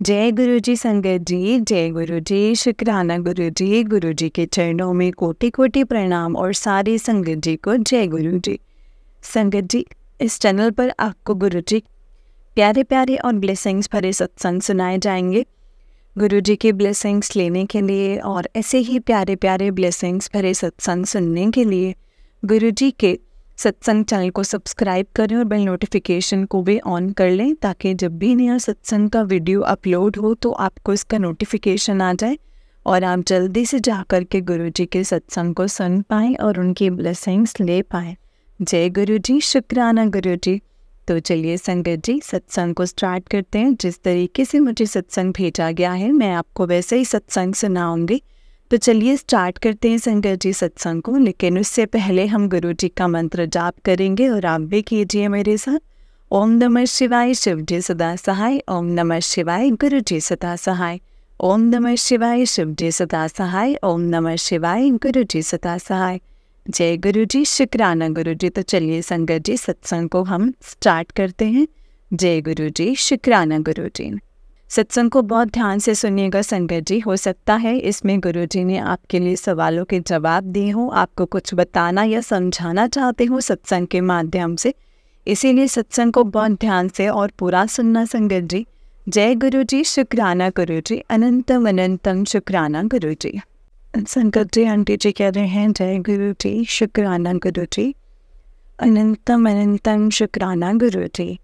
जय गुरु जी संगत जी, जय गुरु जी, शुक्राना गुरु जी। गुरु जी के चरणों में कोटि कोटि प्रणाम और सारी संगत जी को जय गुरु जी। संगत जी, इस चैनल पर आपको गुरु जी प्यारे प्यारे और ब्लेसिंग्स भरे सत्संग सुनाए जाएंगे। गुरु जी के ब्लेसिंग्स लेने के लिए और ऐसे ही प्यारे प्यारे ब्लेसिंग्स भरे सत्संग सुनने के लिए गुरु जी के सत्संग चैनल को सब्सक्राइब करें और बेल नोटिफिकेशन को भी ऑन कर लें, ताकि जब भी नया सत्संग का वीडियो अपलोड हो तो आपको इसका नोटिफिकेशन आ जाए और आप जल्दी से जा कर के गुरु जी के सत्संग को सुन पाएँ और उनकी ब्लेसिंग्स ले पाएँ। जय गुरु जी, शुक्राना गुरु जी। तो चलिए संगत जी, सत्संग को स्टार्ट करते हैं। जिस तरीके से मुझे सत्संग भेजा गया है मैं आपको वैसे ही सत्संग सुनाऊंगी। तो चलिए स्टार्ट करते हैं संगत जी सत्संग को, लेकिन उससे पहले हम गुरु जी का मंत्र जाप करेंगे और आप भी कीजिए मेरे साथ। ओम नमः शिवाय, शिव जी सदा सहाय। ओम नमः शिवाय, गुरु जी सदा सहाय। ओम नमः शिवाय, शिव जी सदा सहाय। ओम नमः शिवाय, गुरु जी सदा सहाय। जय गुरु जी, शुक्राना गुरु जी। तो चलिए संगत जी सत्संग को हम स्टार्ट करते हैं। जय गुरु जी, शुक्राना गुरु जी। सत्संग को बहुत ध्यान से सुनिएगा संगत जी। हो सकता है इसमें गुरु जी ने आपके लिए सवालों के जवाब दिए हों, आपको कुछ बताना या समझाना चाहते हो सत्संग के माध्यम से, इसीलिए सत्संग को बहुत ध्यान से और पूरा सुनना संगत जी। जय गुरु जी, शुक्राना गुरु जी। अनंतम अनंतम शुक्राना गुरु जी। संगत जी, आंटी जी कह रहे हैं जय गुरु जी, शुक्राना गुरु जी। अनंतम अनंतम शुक्राना गुरु जी।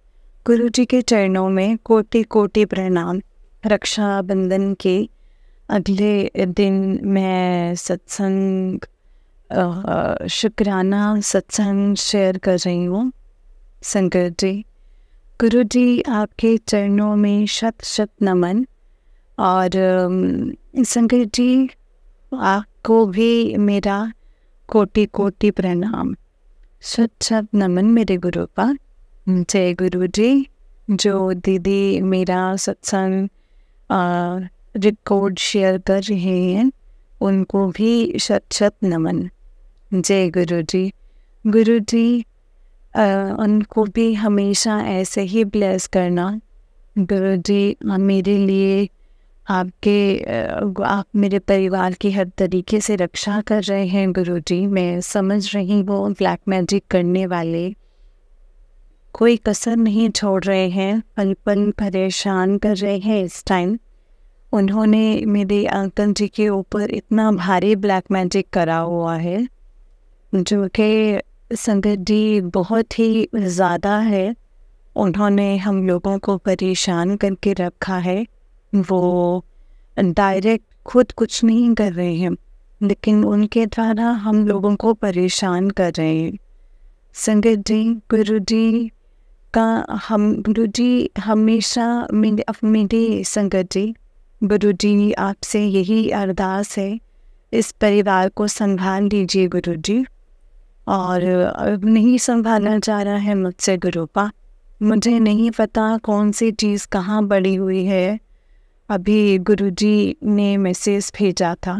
गुरु जी के चरणों में कोटि कोटि प्रणाम। रक्षाबंधन के अगले दिन मैं सत्संग शुक्राना सत्संग शेयर कर रही हूँ संगत जी। गुरु जी आपके चरणों में शत शत नमन। और संगत जी आपको भी मेरा कोटि कोटि प्रणाम, शत शत नमन मेरे गुरु पर। जय गुरु जी। जो दीदी मेरा सत्संग रिकॉर्ड शेयर कर रहे हैं उनको भी शत शत नमन। जय गुरु जी। गुरु जी उनको भी हमेशा ऐसे ही ब्लेस करना। गुरु जी मेरे लिए आप मेरे परिवार की हर तरीके से रक्षा कर रहे हैं गुरु जी। मैं समझ रही हूँ ब्लैक मैजिक करने वाले कोई कसर नहीं छोड़ रहे हैं, पल पल परेशान कर रहे हैं इस टाइम। उन्होंने मेरे अंकल जी के ऊपर इतना भारी ब्लैक मैजिक करा हुआ है जो कि संगत जी बहुत ही ज़्यादा है। उन्होंने हम लोगों को परेशान करके रखा है। वो डायरेक्ट खुद कुछ नहीं कर रहे हैं, लेकिन उनके द्वारा हम लोगों को परेशान कर रहे हैं संगत जी। गुरु जी हमेशा मेरी संगत जी, गुरु जी आपसे यही अरदास है, इस परिवार को संभाल लीजिए गुरु जी। और अब नहीं संभालना चाह रहा है मुझसे गुरु पा। मुझे नहीं पता कौन सी चीज़ कहाँ बड़ी हुई है। अभी गुरु जी ने मैसेज भेजा था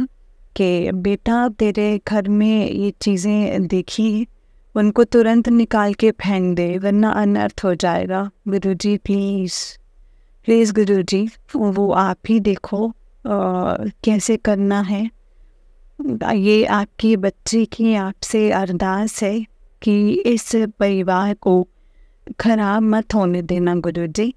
कि बेटा तेरे घर में ये चीज़ें देखी, उनको तुरंत निकाल के फेंक दे वरना अनर्थ हो जाएगा। गुरु जी प्लीज़ प्लीज़ गुरु जी, वो आप ही देखो कैसे करना है। ये आपकी बच्ची की आपसे अरदास है कि इस परिवार को खराब मत होने देना गुरु जी।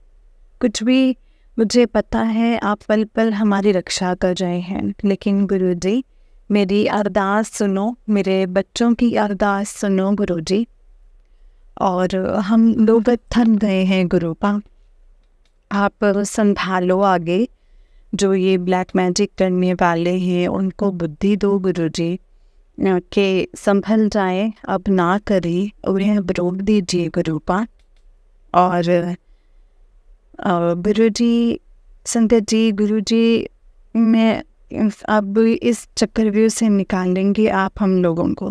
कुछ भी मुझे पता है आप पल पल हमारी रक्षा कर रहे हैं, लेकिन गुरु जी मेरी अरदास सुनो, मेरे बच्चों की अरदास सुनो गुरु जी। और हम लोग थक गए हैं गुरु पा, आप संभालो आगे। जो ये ब्लैक मैजिक करने वाले हैं उनको बुद्धि दो गुरु जी कि संभल जाए, अब ना करें, उन्हें रोक दीजिए गुरु पा। और गुरु जी संगत जी, गुरु जी मैं अब इस चक्रव्यूह से निकालेंगे आप हम लोगों को।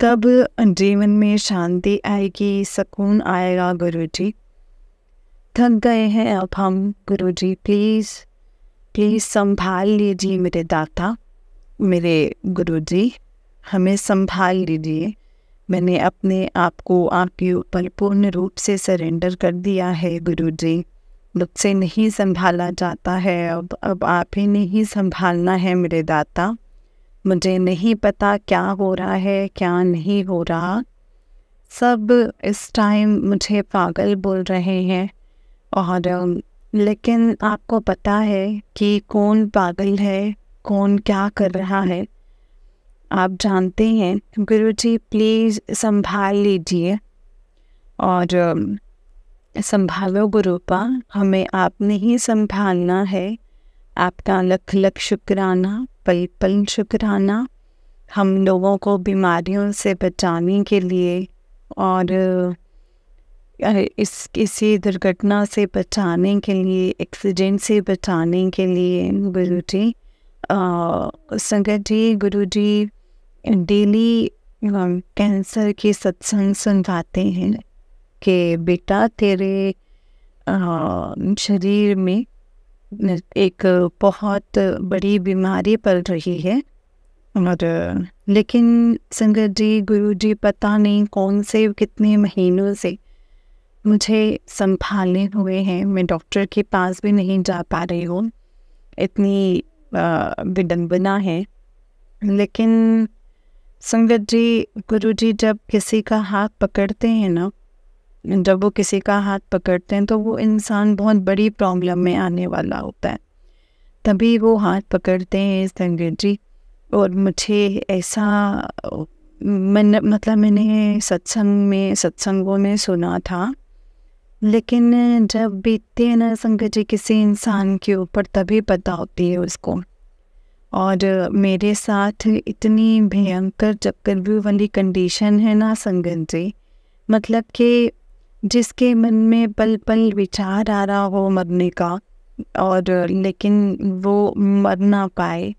तब जीवन में शांति आएगी, सुकून आएगा गुरु जी। थक गए हैं अब हम गुरु जी, प्लीज़ प्लीज़ संभाल लीजिए मेरे दाता, मेरे गुरु जी, हमें संभाल लीजिए। मैंने अपने आप को आपके ऊपर पूर्ण रूप से सरेंडर कर दिया है गुरु जी। मुझसे नहीं संभाला जाता है, अब आप ही ने ही संभालना है मेरे दाता। मुझे नहीं पता क्या हो रहा है क्या नहीं हो रहा, सब इस टाइम मुझे पागल बोल रहे हैं। और लेकिन आपको पता है कि कौन पागल है, कौन क्या कर रहा है, आप जानते हैं। गुरुजी प्लीज़ संभाल लीजिए और संभालो गुरुपा, हमें आपने ही संभालना है। आपका लख लख शुक्राना, पल पल शुक्राना, हम लोगों को बीमारियों से बचाने के लिए और किसी दुर्घटना से बचाने के लिए, एक्सीडेंट से बचाने के लिए गुरुजी। संगत जी, गुरुजी डेली कैंसर के सत्संग सुनवाते हैं कि बेटा तेरे शरीर में एक बहुत बड़ी बीमारी पल रही है। और लेकिन संगत जी, गुरुजी पता नहीं कौन से कितने महीनों से मुझे संभाले हुए हैं। मैं डॉक्टर के पास भी नहीं जा पा रही हूँ, इतनी विडंबना है। लेकिन संगत जी, गुरुजी जब किसी का हाथ पकड़ते हैं ना, जब वो किसी का हाथ पकड़ते हैं तो वो इंसान बहुत बड़ी प्रॉब्लम में आने वाला होता है, तभी वो हाथ पकड़ते हैं संगत जी। और मुझे ऐसा मैंने सत्संगों में सुना था, लेकिन जब बीतते हैं ना संगत जी किसी इंसान के ऊपर, तभी पता होती है उसको। और मेरे साथ इतनी भयंकर चक्रव्यूह वाली कंडीशन है ना संगत जी, मतलब कि जिसके मन में पल पल विचार आ रहा हो मरने का, और लेकिन वो मर ना पाए,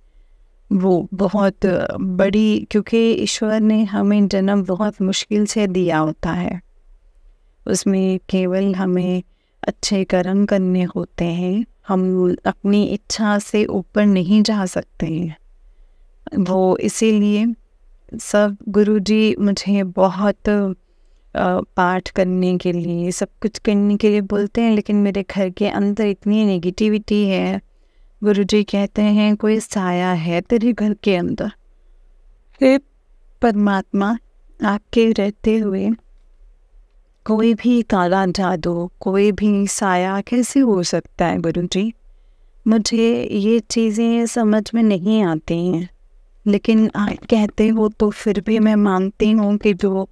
वो बहुत बड़ी, क्योंकि ईश्वर ने हमें जन्म बहुत मुश्किल से दिया होता है, उसमें केवल हमें अच्छे कर्म करने होते हैं। हम अपनी इच्छा से ऊपर नहीं जा सकते हैं। वो इसीलिए सब गुरुजी मुझे बहुत पाठ करने के लिए, सब कुछ करने के लिए बोलते हैं, लेकिन मेरे घर के अंदर इतनी नेगेटिविटी है। गुरुजी कहते हैं कोई साया है तेरे घर के अंदर। हे परमात्मा, आपके रहते हुए कोई भी काला जादू, कोई भी साया कैसे हो सकता है गुरुजी? मुझे ये चीज़ें समझ में नहीं आती हैं, लेकिन आप कहते हो तो फिर भी मैं मानती हूँ कि जो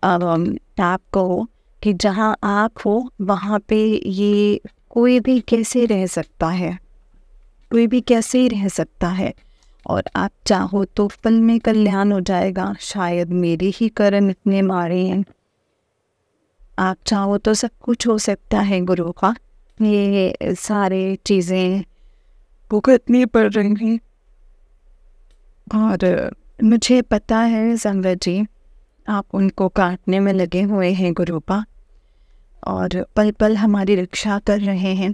आप कहो कि जहाँ आप हो वहाँ पे ये कोई भी कैसे रह सकता है, कोई भी कैसे रह सकता है। और आप चाहो तो पल में कल्याण हो जाएगा। शायद मेरे ही कर्म इतने मारे हैं, आप चाहो तो सब कुछ हो सकता है गुरु का। ये सारे चीज़ें भुगतनी पड़ रही हैं और मुझे पता है संगत जी, आप उनको काटने में लगे हुए हैं गुरुपा, और पल पल हमारी रक्षा कर रहे हैं।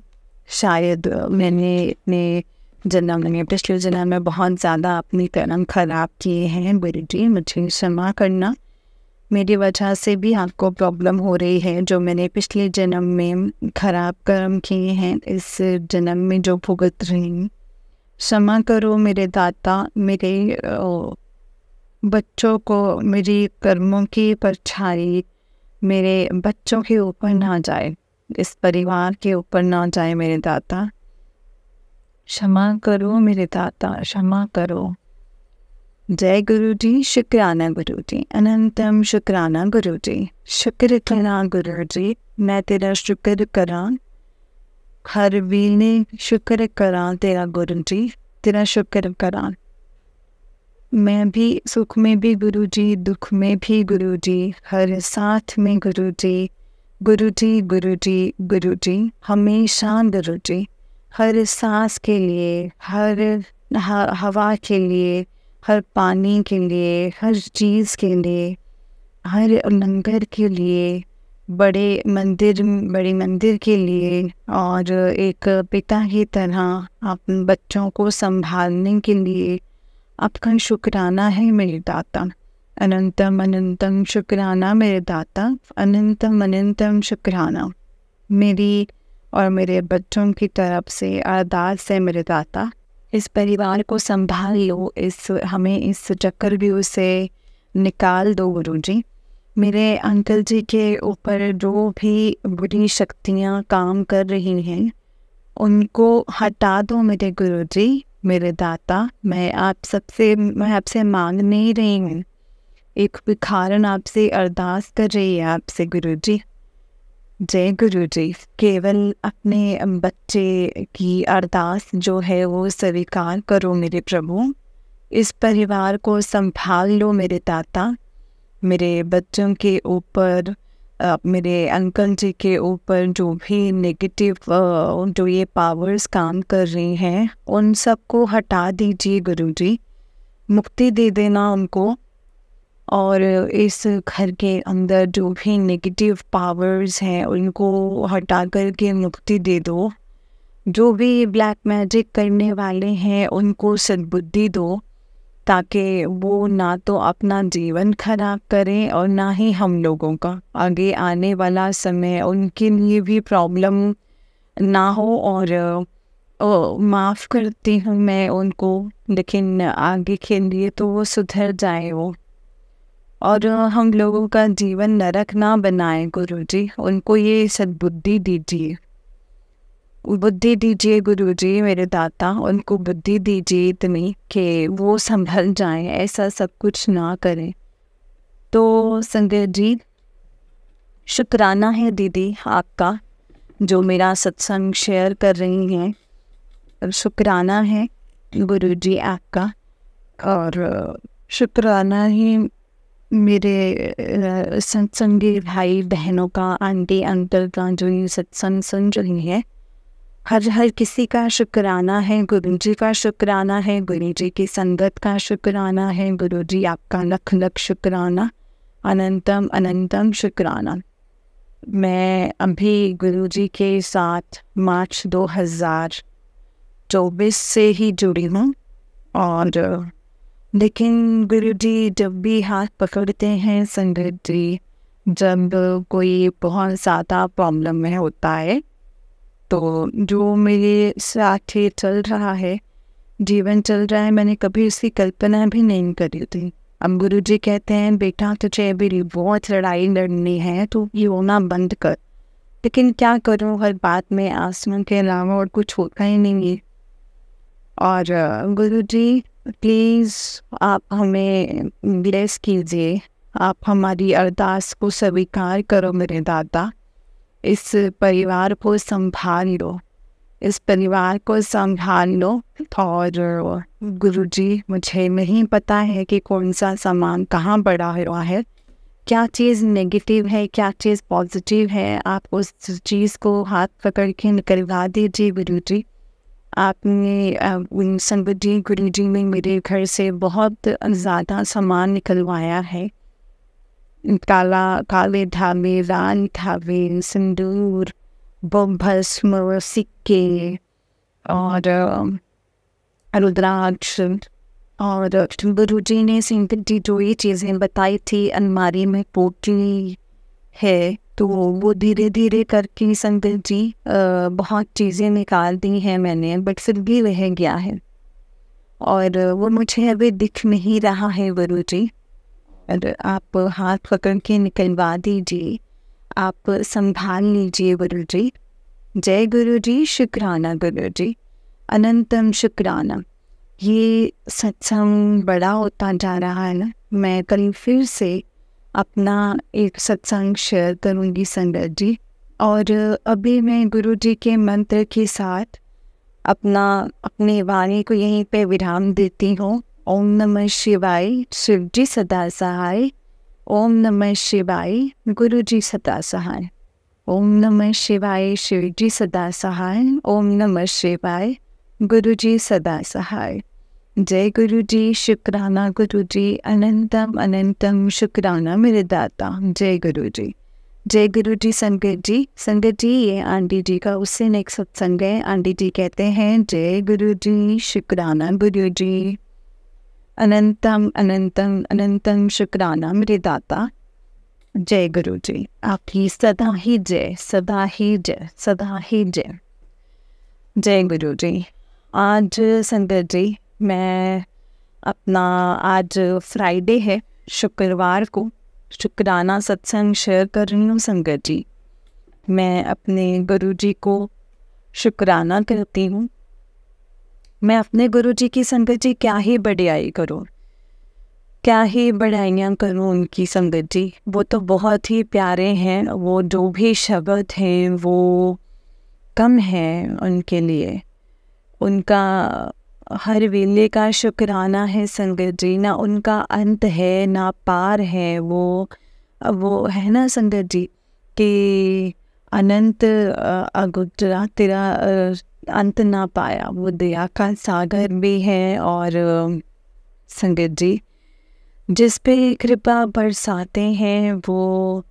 शायद मैंने अपने जन्म में, पिछले जन्म में बहुत ज़्यादा अपनी कर्म खराब किए हैं गुरुजी, मुझे क्षमा करना। मेरी वजह से भी आपको प्रॉब्लम हो रही है, जो मैंने पिछले जन्म में खराब कर्म किए हैं इस जन्म में जो भुगत रही हूँ। क्षमा करो मेरे दाता, मेरे बच्चों को, मेरी कर्मों की परछाई मेरे बच्चों के ऊपर ना जाए, इस परिवार के ऊपर ना जाए मेरे दाता। क्षमा करो मेरे दाता, क्षमा करो। जय गुरुजी, शुक्राना गुरुजी, अनंतम शुक्राना गुरुजी, शुक्र करा गुरुजी, मैं तेरा शुक्र करा, हर वीले शुक्र करा तेरा गुरुजी, तेरा शुक्र करा। मैं भी सुख में भी गुरुजी, दुख में भी गुरुजी, हर साथ में गुरुजी, गुरुजी गुरुजी गुरुजी, हमेशा गुरुजी, हर सांस के लिए, हर हवा के लिए, हर पानी के लिए, हर चीज़ के लिए, हर लंगर के लिए, बड़े मंदिर के लिए, और एक पिता की तरह अपने बच्चों को संभालने के लिए आपका शुक्राना है मेरे दाता। अनंतम अनंतम शुक्राना मेरे दाता, अनंतम अनंतम शुक्राना। मेरी और मेरे बच्चों की तरफ से अरदास है मेरे दाता, इस परिवार को संभाल लो, हमें इस चक्रव्यूह से निकाल दो गुरुजी। मेरे अंकल जी के ऊपर जो भी बुरी शक्तियाँ काम कर रही हैं उनको हटा दो मेरे गुरुजी, मेरे दाता। मैं आपसे मांग नहीं रही हूँ, एक भिखारन आपसे अरदास कर रही है आपसे गुरुजी। जय गुरुजी, केवल अपने बच्चे की अरदास जो है वो स्वीकार करो मेरे प्रभु। इस परिवार को संभाल लो मेरे दाता। मेरे बच्चों के ऊपर, मेरे अंकल जी के ऊपर जो भी नेगेटिव जो ये पावर्स काम कर रही हैं उन सबको हटा दीजिए गुरुजी, मुक्ति दे देना उनको। और इस घर के अंदर जो भी नेगेटिव पावर्स हैं उनको हटा कर के मुक्ति दे दो। जो भी ब्लैक मैजिक करने वाले हैं उनको सद्बुद्धि दो, ताकि वो ना तो अपना जीवन खराब करें और ना ही हम लोगों का आगे आने वाला समय उनके लिए भी प्रॉब्लम ना हो। और माफ़ करती हूँ मैं उनको, लेकिन आगे के लिए तो वो सुधर जाए वो, और हम लोगों का जीवन नरक ना बनाए गुरुजी। उनको ये सद्बुद्धि दीजिए, बुद्धि दीजिए गुरुजी मेरे दाता। उनको बुद्धि दीजिए इतनी कि वो संभल जाएं, ऐसा सब कुछ ना करें। तो संगत जी, शुक्राना है दीदी आपका जो मेरा सत्संग शेयर कर रही हैं। शुक्राना है गुरुजी आपका, और शुक्राना ही मेरे सत्संगी भाई बहनों का, आंटी अंकल का जो ये सत्संग सुन रही है। हर किसी का शुक्राना है, गुरुजी का शुक्राना है, गुरुजी की संगत का शुक्राना है। गुरुजी आपका लख लख शुक्राना, अनंतम अनंतम शुक्राना। मैं अभी गुरुजी के साथ मार्च 2024 से ही जुड़ी हूँ, और लेकिन गुरुजी जब भी हाथ पकड़ते हैं संगत जी, जब कोई बहुत ज़्यादा प्रॉब्लम में होता है, तो जो मेरे साथ ही चल रहा है, जीवन चल रहा है, मैंने कभी उसकी कल्पना भी नहीं करी थी। अब गुरुजी कहते हैं बेटा तुझे अभी बहुत लड़ाई लड़नी है, तो ये होना बंद कर। लेकिन क्या करूँ, हर बात में आसमान के अलावा और कुछ होता ही नहीं है। और गुरुजी प्लीज़ आप हमें ब्लेस कीजिए, आप हमारी अरदास को स्वीकार करो मेरे दाता। इस परिवार को संभाल लो, इस परिवार को संभाल लो। और गुरुजी मुझे नहीं पता है कि कौन सा सामान कहाँ पड़ा हुआ है, क्या चीज़ नेगेटिव है क्या चीज़ पॉजिटिव है। आप उस चीज़ को हाथ पकड़ के निकलवा दीजिए गुरुजी। आपने संगत जी, गुरुजी ने मेरे घर से बहुत ज़्यादा सामान निकलवाया है। काले धागे, लाल धागे, सिंदूर, भस्म, सिक्के और रुद्राक्ष। और गुरुजी ने संगत जी जो ये चीज़ें बताई थी अलमारी में पोटली है, तो वो धीरे धीरे करके संगत जी बहुत चीज़ें निकाल दी हैं मैंने, बट फिर भी रह गया है और वो मुझे अभी दिख नहीं रहा है गुरुजी। आप हाथ पकड़ के निकलवा दीजिए, आप संभाल लीजिए गुरुजी। जय गुरुजी, शुक्राना गुरुजी, अनंतम शुक्राना। ये सत्संग बड़ा होता जा रहा है ना, मैं कल फिर से अपना एक सत्संग शेयर करूँगी संगत जी। और अभी मैं गुरुजी के मंत्र के साथ अपने वाणी को यहीं पे विराम देती हूँ। ओम नमः शिवाय, शिव जी सदा सहाय। ओम नमः शिवाय, गुरुजी सदा सहाय। ओम नमः शिवाय, शिव जी सदा सहाय। ओम नमः शिवाय, गुरुजी सदा सहाय। जय गुरुजी, शुक्राना गुरुजी, अनंतम अनंतम शुक्राना मेरे दाता। जय गुरुजी, जय गुरुजी। संगत जी ये आंटी जी का उससे नेक्स्ट सत्संग है। आंटी जी कहते हैं जय गुरुजी, शुक्राना गुरुजी, अनंतम अनंतम अनंतम शुक्राना मेरे दाता। जय गुरु जी, आपकी सदा ही जय, सदा ही जय, सदा ही जय। जय गुरु जी। आज संगत जी, मैं अपना आज फ्राइडे है, शुक्रवार को शुक्राना सत्संग शेयर कर रही हूँ संगत जी। मैं अपने गुरु जी को शुक्राना करती हूँ। मैं अपने गुरु जी की संगत जी क्या ही बढ़ाई करूँ, क्या ही बढ़ाइयाँ करूँ उनकी संगत जी। वो तो बहुत ही प्यारे हैं, वो जो भी शब्द हैं वो कम है उनके लिए। उनका हर वेले का शुक्राना है संगत जी, ना उनका अंत है ना पार है। वो है ना संगत जी कि अनंत अगुजरा तेरा अंत ना पाया, वो दया का सागर भी है। और संगत जी जिस पे कृपा बरसाते हैं वो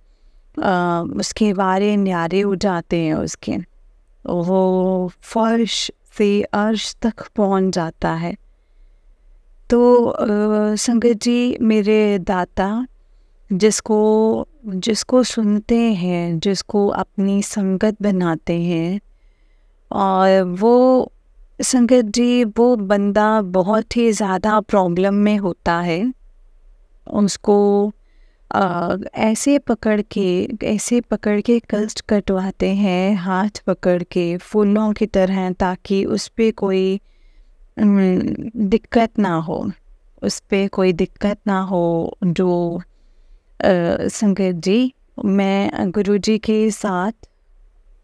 उसके वारे न्यारे हो जाते हैं, उसके वो फर्श से अर्श तक पहुंच जाता है। तो संगत जी मेरे दाता जिसको सुनते हैं, जिसको अपनी संगत बनाते हैं, और वो संगत जी वो बंदा बहुत ही ज़्यादा प्रॉब्लम में होता है। उसको ऐसे पकड़ के कष्ट कटवाते हैं, हाथ पकड़ के फूलों की तरह, ताकि उस पे कोई दिक्कत ना हो, उस पे कोई दिक्कत ना हो। जो संगत जी मैं गुरुजी के साथ,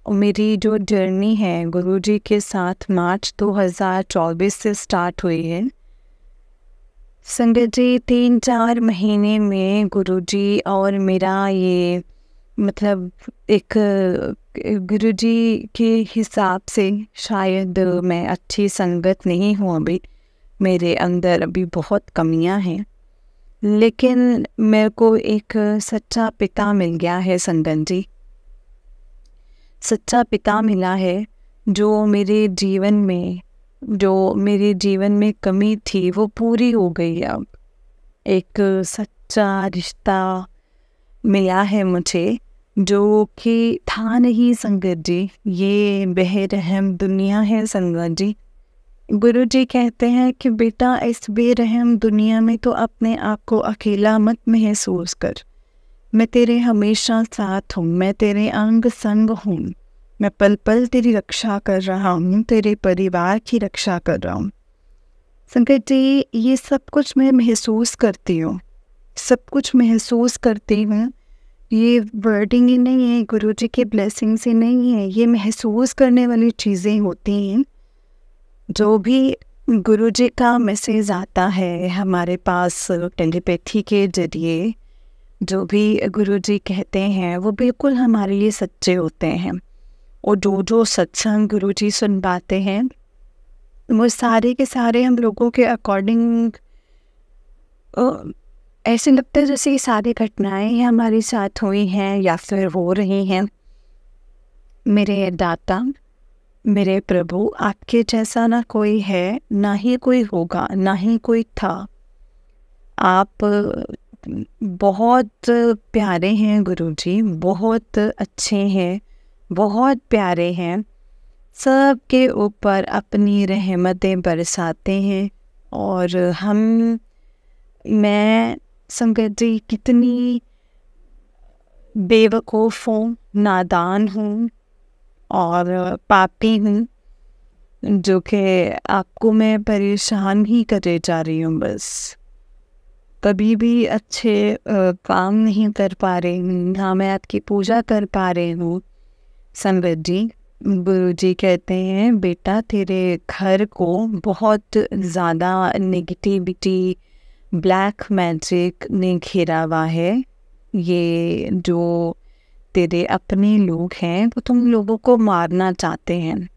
मेरी जो जर्नी है गुरुजी के साथ मार्च 2024 से स्टार्ट हुई है संगत जी। 3-4 महीने में गुरुजी और मेरा ये मतलब एक गुरुजी के हिसाब से शायद मैं अच्छी संगत नहीं हूँ अभी, मेरे अंदर अभी बहुत कमियाँ हैं। लेकिन मेरे को एक सच्चा पिता मिल गया है संगत जी, सच्चा पिता मिला है जो मेरे जीवन में कमी थी वो पूरी हो गई। अब एक सच्चा रिश्ता मिला है मुझे, जो कि था नहीं संगत जी। ये बेरहम दुनिया है संगत जी। गुरु जी कहते हैं कि बेटा इस बेरहम दुनिया में तो अपने आप को अकेला मत महसूस कर, मैं तेरे हमेशा साथ हूँ, मैं तेरे अंग संग हूँ, मैं पल पल तेरी रक्षा कर रहा हूँ, तेरे परिवार की रक्षा कर रहा हूँ। संगत जी ये सब कुछ मैं महसूस करती हूँ, सब कुछ महसूस करती हूँ। ये वर्डिंग ही नहीं है, गुरुजी के ब्लेसिंग से नहीं है, ये महसूस करने वाली चीज़ें होती हैं। जो भी गुरुजी का मैसेज आता है हमारे पास टेलीपैथी के जरिए, जो भी गुरुजी कहते हैं वो बिल्कुल हमारे लिए सच्चे होते हैं। और जो सत्संग गुरुजी सुनवाते हैं वो सारे के सारे हम लोगों के अकॉर्डिंग ऐसे लगता है जैसे ये सारी घटनाएं हमारे साथ हुई हैं या फिर हो रही हैं। मेरे दाता, मेरे प्रभु, आपके जैसा ना कोई है, ना ही कोई होगा, ना ही कोई था। आप बहुत प्यारे हैं गुरुजी, बहुत अच्छे हैं, बहुत प्यारे हैं, सबके ऊपर अपनी रहमतें बरसाते हैं। और मैं संगत जी कितनी बेवकूफ़ हूँ, नादान हूँ और पापी हूँ, जो कि आपको मैं परेशान ही करे जा रही हूँ। बस कभी भी अच्छे काम नहीं कर पा रही हूँ, ना मैं आपकी पूजा कर पा रही हूँ। संगत जी गुरु जी कहते हैं बेटा तेरे घर को बहुत ज़्यादा नेगेटिविटी, ब्लैक मैजिक ने घेरा हुआ है। ये जो तेरे अपने लोग हैं वो तुम लोगों को मारना चाहते हैं,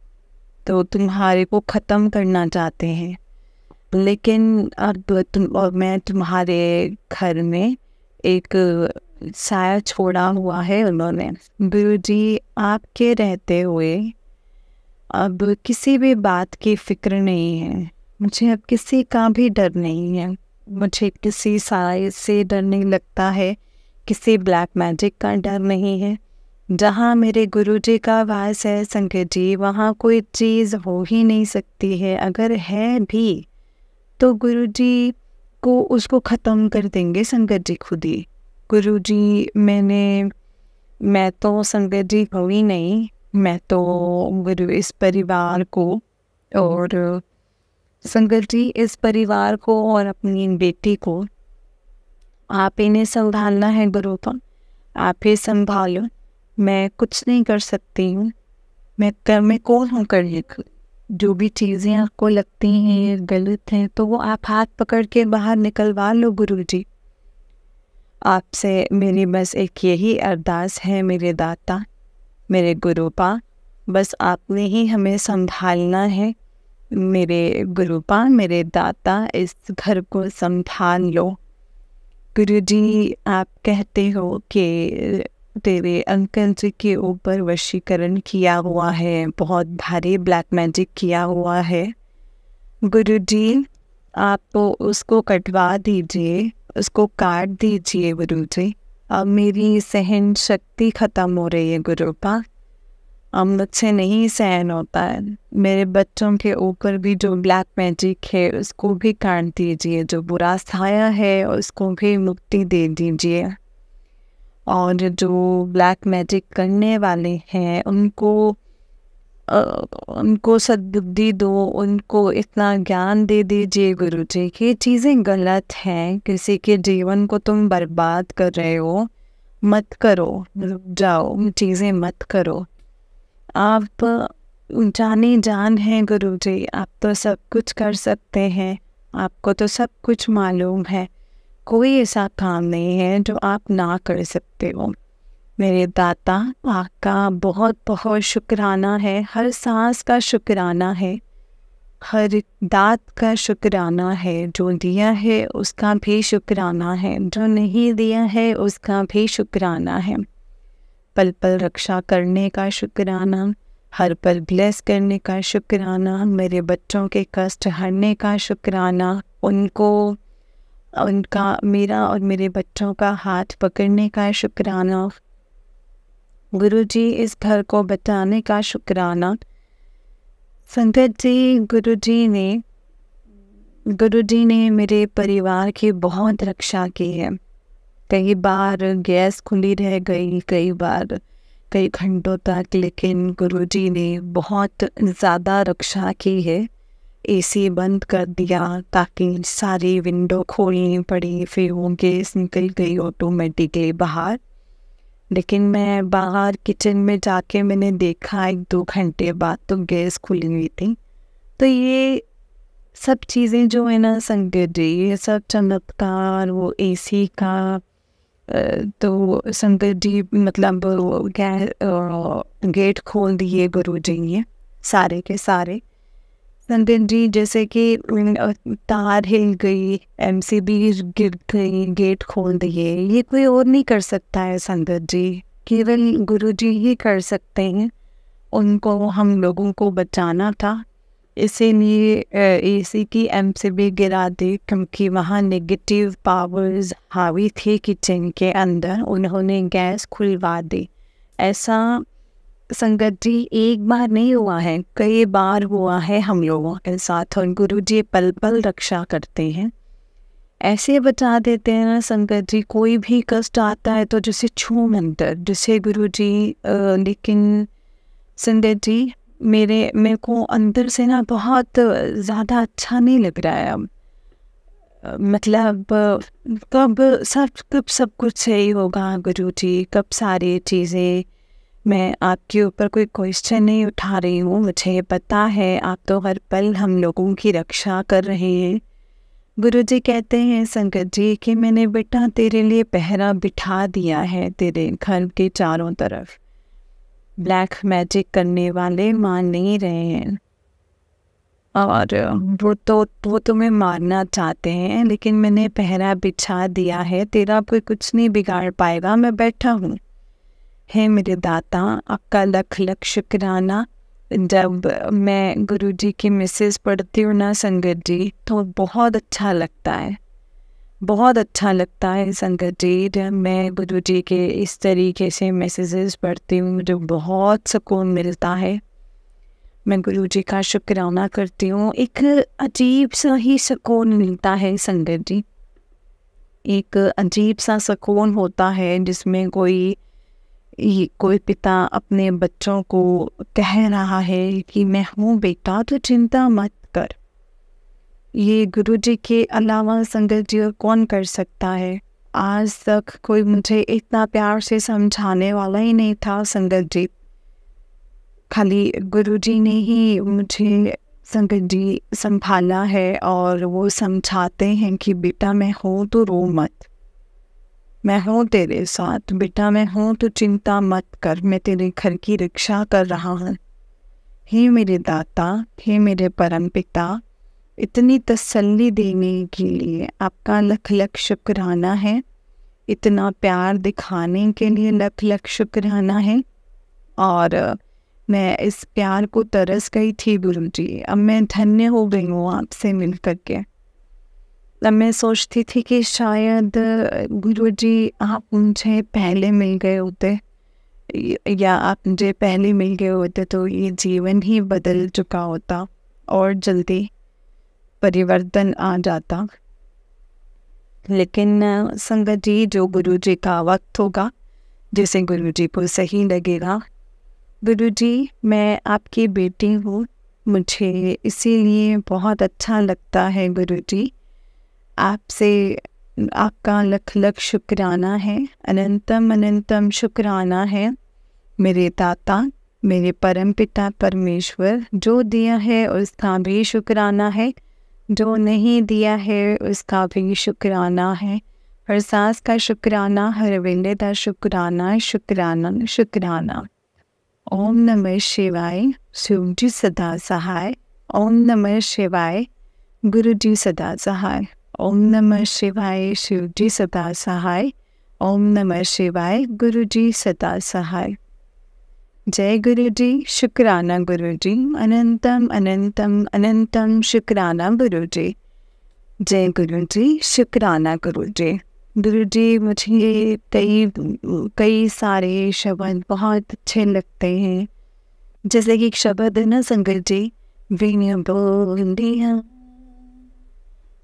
तो तुम्हारे को ख़त्म करना चाहते हैं। लेकिन अब मैं तुम्हारे घर में एक साया छोड़ा हुआ है उन्होंने। गुरु जी आपके रहते हुए अब किसी भी बात की फिक्र नहीं है, मुझे अब किसी का भी डर नहीं है। मुझे किसी साए से डर नहीं लगता है, किसी ब्लैक मैजिक का डर नहीं है। जहाँ मेरे गुरुजी का वास है संगत जी, वहाँ कोई चीज़ हो ही नहीं सकती है। अगर है भी तो गुरुजी को उसको ख़त्म कर देंगे संगत जी खुद ही। गुरुजी मैं तो संगत जी हूँ ही नहीं, मैं तो गुरु इस परिवार को और संगत जी इस परिवार को और अपनी बेटी को आप ही ने संभालना है। गुरु तो आप ही संभालो, मैं कुछ नहीं कर सकती हूँ। मैं कौन हूँ करने को? जो भी चीज़ें आपको लगती हैं गलत हैं तो वो आप हाथ पकड़ के बाहर निकलवा लो गुरुजी। आपसे मेरी बस एक यही अरदास है मेरे दाता, मेरे गुरुपा, बस आपने ही हमें संभालना है। मेरे गुरुपा, मेरे दाता, इस घर को संभाल लो। गुरुजी आप कहते हो कि तेरे अंकल जी के ऊपर वशीकरण किया हुआ है, बहुत भारी ब्लैक मैजिक किया हुआ है। गुरुजी आप तो उसको कटवा दीजिए, उसको काट दीजिए गुरुजी। अब मेरी सहन शक्ति ख़त्म हो रही है गुरुपा, अब मुझसे नहीं सहन होता है। मेरे बच्चों के ऊपर भी जो ब्लैक मैजिक है उसको भी काट दीजिए, जो बुरा साया है उसको भी मुक्ति दे दीजिए। और जो ब्लैक मैजिक करने वाले हैं उनको सद्बुद्धि दो, उनको इतना ज्ञान दे दीजिए गुरुजी कि चीज़ें गलत हैं, किसी के जीवन को तुम बर्बाद कर रहे हो, मत करो, रुक जाओ, चीज़ें मत करो। आप जाने जान हैं गुरुजी, आप तो सब कुछ कर सकते हैं, आपको तो सब कुछ मालूम है, कोई ऐसा काम नहीं है जो आप ना कर सकते हो। मेरे दाता आपका बहुत बहुत शुक्राना है, हर सांस का शुक्राना है, हर दात का शुक्राना है। जो दिया है उसका भी शुक्राना है, जो नहीं दिया है उसका भी शुक्राना है। पल पल रक्षा करने का शुक्राना, हर पल ब्लेस करने का शुक्राना, मेरे बच्चों के कष्ट हरने का शुक्राना, उनका मेरा और मेरे बच्चों का हाथ पकड़ने का शुक्राना। गुरुजी इस घर को बचाने का शुक्राना। संगत जी, गुरुजी ने मेरे परिवार की बहुत रक्षा की है। कई बार गैस खुली रह गई, कई बार कई घंटों तक, लेकिन गुरुजी ने बहुत ज़्यादा रक्षा की है। एसी बंद कर दिया ताकि सारी विंडो खोलनी पड़ी, फिर वो गैस निकल गई ऑटोमेटिकली बाहर। लेकिन मैं बाहर किचन में जाके मैंने देखा 1-2 घंटे बाद तो गैस खुली हुई थी। तो ये सब चीज़ें जो है ना संगत जी, ये सब चमत्कार, वो एसी का तो संगत जी मतलब गेट खोल दिए गुरुजी ने सारे के सारे। संगत जी जैसे कि तार हिल गई, एमसीबी गिर गई, गेट खोल दिए, ये कोई और नहीं कर सकता है संगत जी, केवल गुरुजी ही कर सकते हैं। उनको हम लोगों को बचाना था, इसीलिए एसी की एमसीबी गिरा दी, क्योंकि वहाँ नेगेटिव पावर्स हावी थी किचन के अंदर, उन्होंने गैस खुलवा दी। ऐसा संगत जी एक बार नहीं हुआ है, कई बार हुआ है हम लोगों के साथ, और गुरुजी पल पल रक्षा करते हैं, ऐसे बचा देते हैं ना संगत जी। कोई भी कष्ट आता है तो जैसे छू मंतर, जैसे गुरुजी लेकिन संगत जी मेरे को अंदर से ना बहुत ज़्यादा अच्छा नहीं लग रहा है अब। मतलब कब सब कुछ सही होगा गुरुजी, कब सारी चीज़ें, मैं आपके ऊपर कोई क्वेश्चन नहीं उठा रही हूँ, मुझे पता है आप तो हर पल हम लोगों की रक्षा कर रहे हैं। गुरुजी कहते हैं संगत जी कि मैंने बेटा तेरे लिए पहरा बिठा दिया है तेरे घर के चारों तरफ। ब्लैक मैजिक करने वाले मान नहीं रहे हैं, और वो तुम्हें मारना चाहते हैं, लेकिन मैंने पहरा बिछा दिया है, तेरा कोई कुछ नहीं बिगाड़ पाएगा, मैं बैठा हूँ। हे मेरे दाता आपका लख लख शुक्राना। जब मैं गुरुजी की मैसेज पढ़ती हूँ ना संगत जी, तो बहुत अच्छा लगता है, बहुत अच्छा लगता है संगत जी, जब मैं गुरु जी के इस तरीके से मैसेजेस पढ़ती हूँ, मुझे बहुत सुकून मिलता है। मैं गुरु जी का शुक्राना करती हूँ। एक अजीब सा ही सुकून मिलता है संगत जी, एक अजीब सा सुकून होता है जिसमें कोई पिता अपने बच्चों को कह रहा है कि मैं हूँ बेटा, तो चिंता मत कर। ये गुरु जी के अलावा संगत जी और कौन कर सकता है। आज तक कोई मुझे इतना प्यार से समझाने वाला ही नहीं था संगत जी। खाली गुरु जी ने ही मुझे संगत जी संभाला है, और वो समझाते हैं कि बेटा मैं हूँ तो रो मत, मैं हूँ तेरे साथ बेटा, मैं हूँ तो चिंता मत कर, मैं तेरे घर की रक्षा कर रहा हूँ। हे मेरे दाता, हे मेरे परम पिता, इतनी तसल्ली देने के लिए आपका लख लख शुक्राना है। इतना प्यार दिखाने के लिए लख लख शुक्राना है। और मैं इस प्यार को तरस गई थी गुरु जी, अब मैं धन्य हो गई हूँ आपसे मिल करके। तब मैं सोचती थी कि शायद गुरु जी आप मुझे पहले मिल गए होते, या आप मुझे पहले मिल गए होते तो ये जीवन ही बदल चुका होता और जल्दी परिवर्तन आ जाता। लेकिन संगत जी, जो गुरु जी का वक्त होगा, जैसे गुरु जी को सही लगेगा। गुरु जी, मैं आपकी बेटी हूँ, मुझे इसीलिए बहुत अच्छा लगता है गुरु जी। आपसे आपका लख लख शुक्राना है, अनंतम अनंतम शुक्राना है मेरे दाता, मेरे परम पिता परमेश्वर। जो दिया है उसका भी शुक्राना है, जो नहीं दिया है उसका भी शुक्राना है। हर सांस का शुक्राना, हर वेले का शुक्राना, शुक्राना शुक्राना। ओम नमः शिवाय, शिव जी सदा सहाय। ओम नमः शिवाय, गुरु जी सदा सहाय। ओम नमः शिवाय, शिव जी सदा सहाय। ओम नमः शिवाय, गुरु जी सदा सहाय। जय गुरु जी, शुक्राना गुरु जी, अनंतम अनंतम अनंतम शुक्राना गुरु जी। जय गुरु जी, शुक्राना गुरु जी। गुरु जी, मुझे कई सारे शब्द बहुत अच्छे लगते हैं। जैसे कि एक शब्द है ना संगत जी, विन बोलिया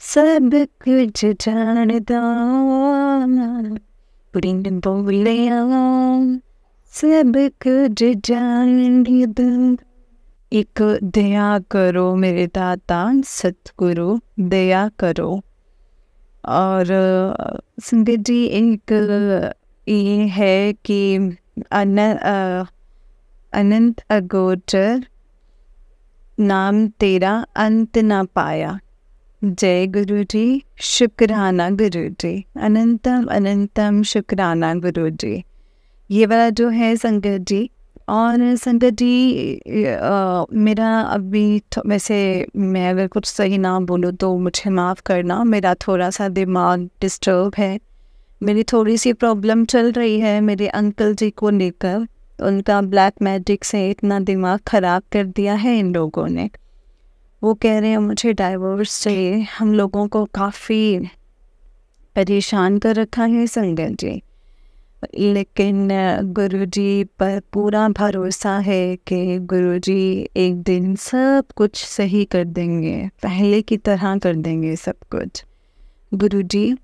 सब कुछ जानता, बिन बोलिया सब कुछ जानता। एक दया करो मेरे दाता सतगुरु, दया करो। और संगत जी, एक ये है कि अनंत अगोचर नाम तेरा अंत ना पाया। जय गुरु जी, शुक्राना गुरु जी, अनंतम अनंतम शुक्राना गुरु जी। ये वाला जो है संगत जी। और संगत जी, मेरा अभी वैसे मैं अगर कुछ सही ना बोलूँ तो मुझे माफ़ करना, मेरा थोड़ा सा दिमाग डिस्टर्ब है। मेरी थोड़ी सी प्रॉब्लम चल रही है मेरे अंकल जी को लेकर। उनका ब्लैक मैजिक से इतना दिमाग ख़राब कर दिया है इन लोगों ने। वो कह रहे हैं मुझे डाइवोर्स चाहिए। हम लोगों को काफ़ी परेशान कर रखा है संगत जी। लेकिन गुरुजी पर पूरा भरोसा है कि गुरुजी एक दिन सब कुछ सही कर देंगे, पहले की तरह कर देंगे सब कुछ। गुरुजी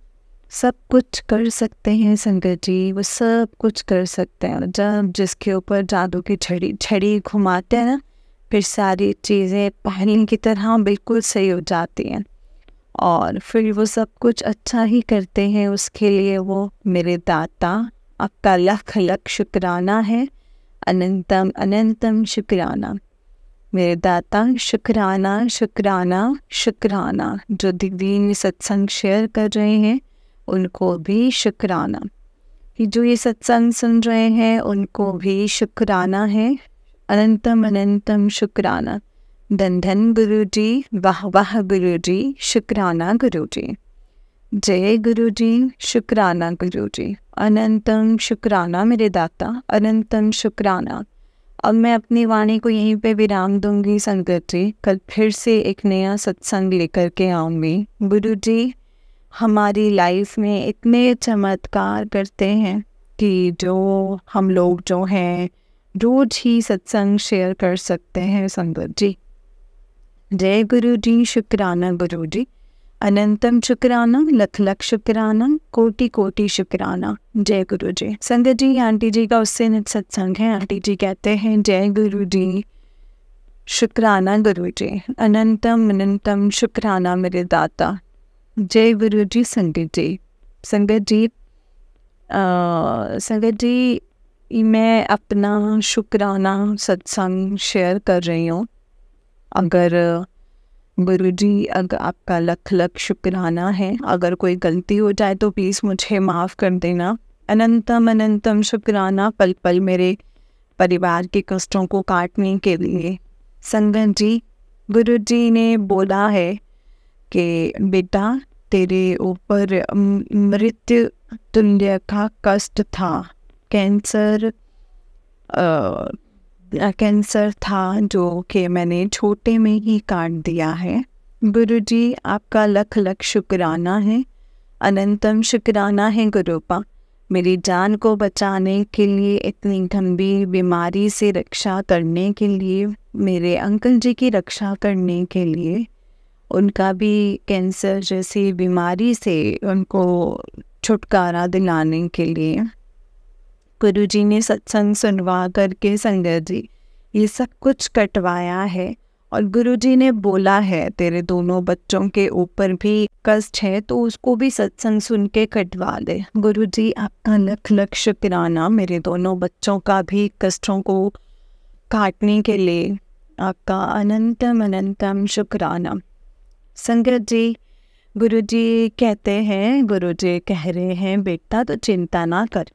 सब कुछ कर सकते हैं संगत जी, वो सब कुछ कर सकते हैं। जब जिसके ऊपर जादू की छड़ी घुमाते हैं ना, फिर सारी चीज़ें पहले की तरह बिल्कुल सही हो जाती हैं, और फिर वो सब कुछ अच्छा ही करते हैं। उसके लिए वो मेरे दाता, आपका लख लख शुक्राना है, अनंतम अनंतम शुक्राना मेरे दाता। शुक्राना शुक्राना शुक्राना। जो दीदी सत्संग शेयर कर रहे हैं उनको भी शुक्राना, कि जो ये सत्संग सुन रहे हैं उनको भी शुक्राना है, अनंतम अनंतम शुक्राना। धन धन गुरु जी, वाह वाह गुरु जी, शुक्राना गुरु जी। जय गुरु जी, शुक्राना गुरु जी, अनंतम शुक्राना मेरे दाता, अनंतम शुक्राना। अब मैं अपनी वाणी को यहीं पे विराम दूंगी संगत जी। कल फिर से एक नया सत्संग लेकर के आऊँगी। गुरु जी, हमारी लाइफ में इतने चमत्कार करते हैं कि जो हम लोग जो हैं रोज ही सत्संग शेयर कर सकते हैं संगत जी। जय गुरु जी, शुक्राना गुरु जी, अनंतम शुक्राना, लख लख शुक्राना, कोटि कोटि शुक्राना। जय गुरु जी। संगत जी, आंटी जी का उससे नित सत्संग है। आंटी जी कहते हैं जय गुरु जी, शुक्राना गुरु जी, अनंतम अनंतम शुक्राना मेरे दाता। जय गुरु जी। संगत जी, संगत जी, संगत जी, मैं अपना शुक्राना सत्संग शेयर कर रही हूँ। अगर गुरु जी, अगर आपका लख लख शुक्राना है, अगर कोई गलती हो जाए तो प्लीज़ मुझे माफ़ कर देना। अनंतम अनंतम शुक्राना पल पल मेरे परिवार के कष्टों को काटने के लिए। संगत जी, गुरु जी ने बोला है कि बेटा, तेरे ऊपर मृत्यु तुल्य का कष्ट था, कैंसर कैंसर था जो कि मैंने छोटे में ही काट दिया है। गुरुजी, आपका लख लख शुक्राना है, अनंतम शुक्राना है गुरुपा, मेरी जान को बचाने के लिए, इतनी गंभीर बीमारी से रक्षा करने के लिए, मेरे अंकल जी की रक्षा करने के लिए, उनका भी कैंसर जैसी बीमारी से उनको छुटकारा दिलाने के लिए। गुरुजी ने सत्संग सुनवा करके संगत जी ये सब कुछ कटवाया है। और गुरुजी ने बोला है तेरे दोनों बच्चों के ऊपर भी कष्ट है तो उसको भी सत्संग सुन के कटवा दे। गुरुजी, आपका लख लख शुक्राना, मेरे दोनों बच्चों का भी कष्टों को काटने के लिए आपका अनंतम अनंतम शुक्राना। संगत जी, गुरुजी कहते हैं, गुरुजी कह रहे हैं बेटा तो चिंता ना कर,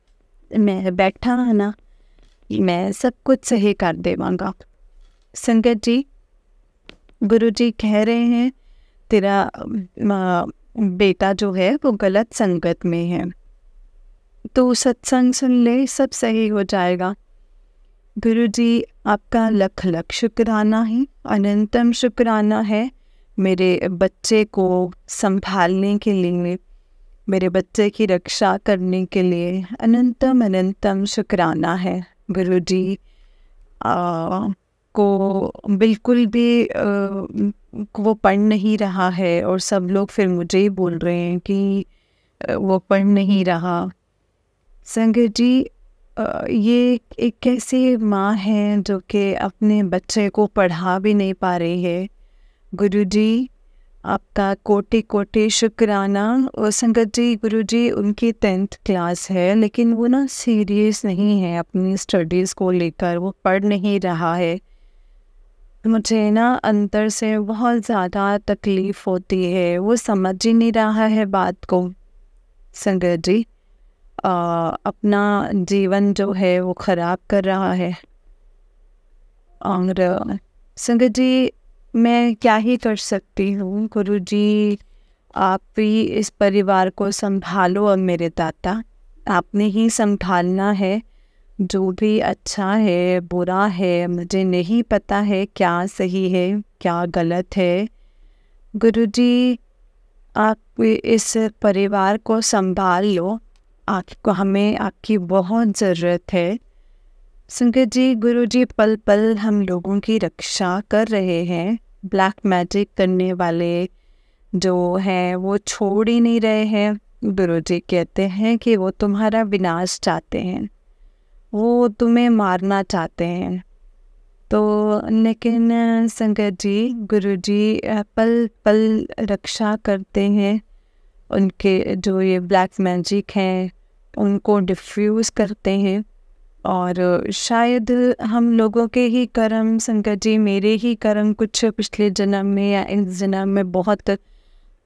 मैं बैठा है ना, मैं सब कुछ सही कर देवांगा। संगत जी, गुरुजी कह रहे हैं तेरा बेटा जो है वो गलत संगत में है, तो सत्संग सुन ले, सब सही हो जाएगा। गुरुजी, आपका लख लख शुक्राना है, अनंतम शुक्राना है मेरे बच्चे को संभालने के लिए, मेरे बच्चे की रक्षा करने के लिए अनंतम अनंतम शुक्राना है। गुरुजी को बिल्कुल भी वो पढ़ नहीं रहा है और सब लोग फिर मुझे ही बोल रहे हैं कि वो पढ़ नहीं रहा। संगत जी, ये एक कैसी माँ है जो कि अपने बच्चे को पढ़ा भी नहीं पा रही है। गुरुजी, आपका कोटि कोटि शुक्राना। और संगत जी, गुरुजी उनकी 10th क्लास है लेकिन वो ना सीरियस नहीं है अपनी स्टडीज़ को लेकर, वो पढ़ नहीं रहा है। मुझे ना अंदर से बहुत ज़्यादा तकलीफ़ होती है, वो समझ ही नहीं रहा है बात को। संगत जी, अपना जीवन जो है वो ख़राब कर रहा है। और संगत जी, मैं क्या ही कर सकती हूँ। गुरुजी, आप भी इस परिवार को संभालो। अब मेरे दाता, आपने ही संभालना है। जो भी अच्छा है बुरा है, मुझे नहीं पता है क्या सही है क्या गलत है। गुरुजी, आप इस परिवार को संभाल लो, आपको हमें आपकी बहुत ज़रूरत है। संगत जी, गुरुजी पल पल हम लोगों की रक्षा कर रहे हैं। ब्लैक मैजिक करने वाले जो हैं वो छोड़ ही नहीं रहे हैं। गुरुजी कहते हैं कि वो तुम्हारा विनाश चाहते हैं, वो तुम्हें मारना चाहते हैं। तो लेकिन संगत जी, गुरुजी पल पल रक्षा करते हैं। उनके जो ये ब्लैक मैजिक हैं उनको डिफ्यूज़ करते हैं। और शायद हम लोगों के ही कर्म, संगत जी मेरे ही कर्म कुछ पिछले जन्म में या इस जन्म में बहुत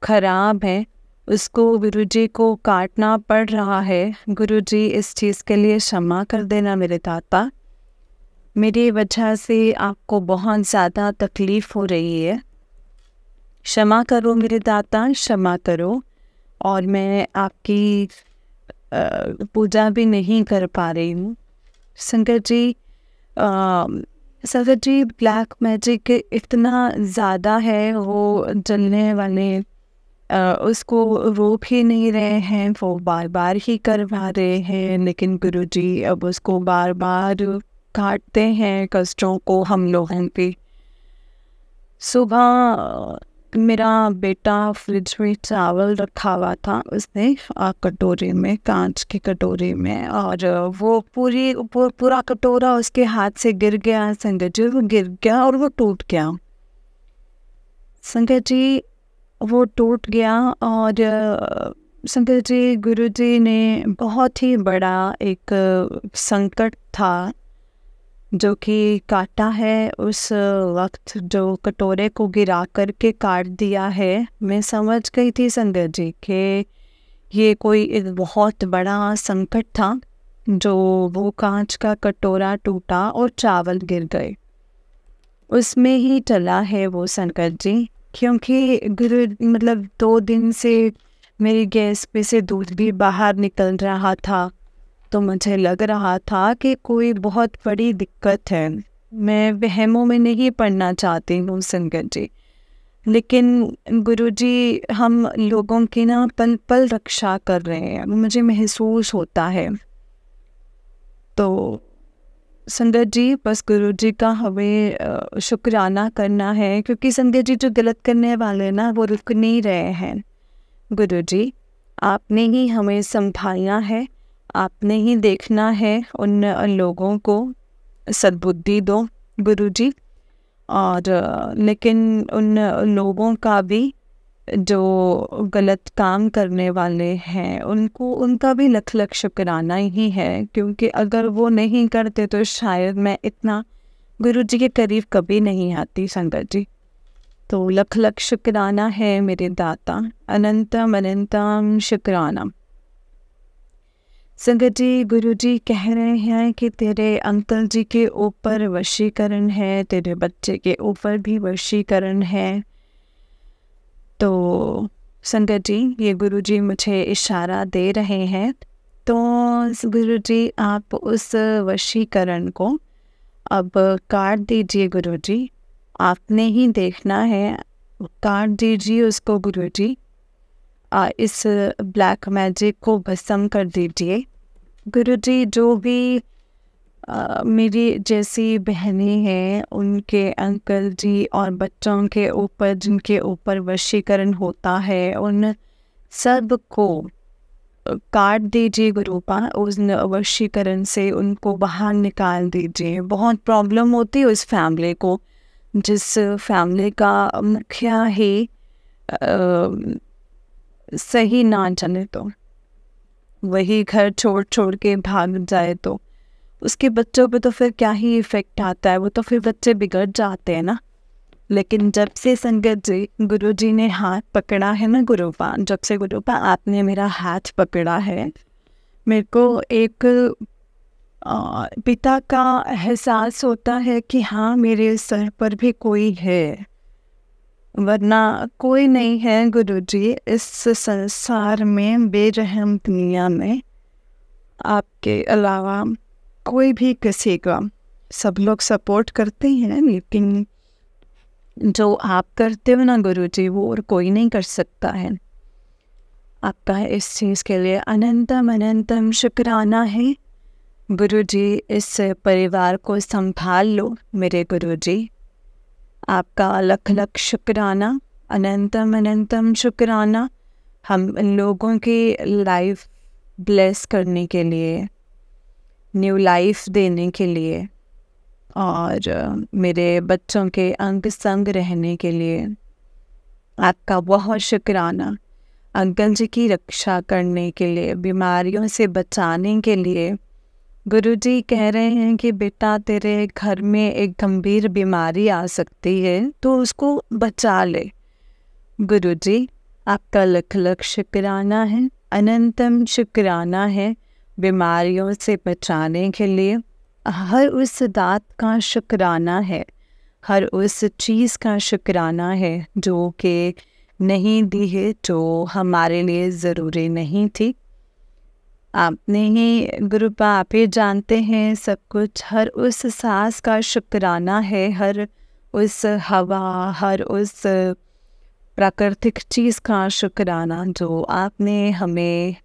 ख़राब हैं, उसको गुरुजी को काटना पड़ रहा है। गुरुजी, इस चीज़ के लिए क्षमा कर देना मेरे दाता। मेरी वजह से आपको बहुत ज़्यादा तकलीफ़ हो रही है, क्षमा करो मेरे दाता, क्षमा करो। और मैं आपकी पूजा भी नहीं कर पा रही हूँ। संगत जी, संगत जी, ब्लैक मैजिक इतना ज़्यादा है, वो जलने वाले उसको रोक ही नहीं रहे हैं, वो बार बार ही करवा रहे हैं, लेकिन गुरुजी अब उसको बार बार काटते हैं कष्टों को हम लोगों पे। सुबह मेरा बेटा फ्रिज में चावल रखा हुआ था, उसने कटोरे में, कांच की कटोरे में, और वो पूरा कटोरा उसके हाथ से गिर गया संगत जी। वो गिर गया और वो टूट गया संगत जी, वो टूट गया। और संगत जी, गुरुजी ने बहुत ही बड़ा एक संकट था जो कि काटा है उस वक्त, जो कटोरे को गिरा करके काट दिया है। मैं समझ गई थी संगत जी कि ये कोई एक बहुत बड़ा संकट था, जो वो कांच का कटोरा टूटा और चावल गिर गए, उसमें ही टला है वो संकट जी। क्योंकि गुरु मतलब 2 दिन से मेरी गैस पे से दूध भी बाहर निकल रहा था, तो मुझे लग रहा था कि कोई बहुत बड़ी दिक्कत है। मैं वहमों में नहीं पड़ना चाहती हूँ संगत जी, लेकिन गुरुजी हम लोगों की ना पल पल रक्षा कर रहे हैं, मुझे महसूस होता है। तो संगत जी, बस गुरुजी का हमें शुक्राना करना है, क्योंकि संगत जी जो गलत करने वाले ना वो रुक नहीं रहे हैं। गुरुजी, आपने ही हमें संभालना है, आपने ही देखना है, उन लोगों को सद्बुद्धि दो गुरुजी। और लेकिन उन लोगों का भी जो गलत काम करने वाले हैं, उनका भी लख लख शुक्राना ही है, क्योंकि अगर वो नहीं करते तो शायद मैं इतना गुरुजी के करीब कभी नहीं आती संगत जी। तो लख लख शुक्राना है मेरे दाता, अनंतम अनंतम शुक्राना। संगत जी, गुरुजी कह रहे हैं कि तेरे अंकल जी के ऊपर वशीकरण है, तेरे बच्चे के ऊपर भी वशीकरण है। तो संगत जी, ये गुरुजी मुझे इशारा दे रहे हैं, तो गुरुजी आप उस वशीकरण को अब काट दीजिए गुरुजी, आपने ही देखना है, काट दीजिए उसको गुरुजी। इस ब्लैक मैजिक को भस्म कर दीजिए गुरुजी। जो भी मेरी जैसी बहनें हैं, उनके अंकल जी और बच्चों के ऊपर जिनके ऊपर वशीकरण होता है, उन सब को काट दीजिए गुरुपा, उस वशीकरण से उनको बाहर निकाल दीजिए। बहुत प्रॉब्लम होती है उस फैमिली को, जिस फैमिली का मुखिया ही सही ना चले, तो वही घर छोड़ छोड़ के भाग जाए, तो उसके बच्चों पे तो फिर क्या ही इफ़ेक्ट आता है, वो तो फिर बच्चे बिगड़ जाते हैं ना। लेकिन जब से संगत जी गुरुजी ने हाथ पकड़ा है ना गुरुपा, जब से गुरुपा आपने मेरा हाथ पकड़ा है, मेरे को एक पिता का एहसास होता है कि हाँ, मेरे सर पर भी कोई है, वरना कोई नहीं है गुरुजी इस संसार में, बेरहम दुनिया में आपके अलावा कोई भी किसी का। सब लोग सपोर्ट करते हैं, लेकिन जो आप करते हो ना गुरुजी, वो और कोई नहीं कर सकता है। आपका इस चीज़ के लिए अनंतम अनंतम शुक्राना है गुरुजी। इस परिवार को संभाल लो मेरे गुरुजी, आपका लख लख शुक्राना, अनंतम अनंतम शुक्राना। हम इन लोगों की लाइफ ब्लेस करने के लिए, न्यू लाइफ देने के लिए, और मेरे बच्चों के अंग संग रहने के लिए आपका बहुत शुक्राना। अंकल जी की रक्षा करने के लिए, बीमारियों से बचाने के लिए। गुरुजी कह रहे हैं कि बेटा, तेरे घर में एक गंभीर बीमारी आ सकती है, तो उसको बचा ले। गुरुजी, आपका लख लख शुक्राना है, अनंतम शुक्राना है बीमारियों से बचाने के लिए। हर उस दात का शुक्राना है, हर उस चीज़ का शुक्राना है जो कि नहीं दी है, जो हमारे लिए ज़रूरी नहीं थी। आपने ही गुरुपा, आप ही जानते हैं सब कुछ। हर उस सांस का शुक्राना है, हर उस हवा, हर उस प्राकृतिक चीज़ का शुक्राना जो आपने हमें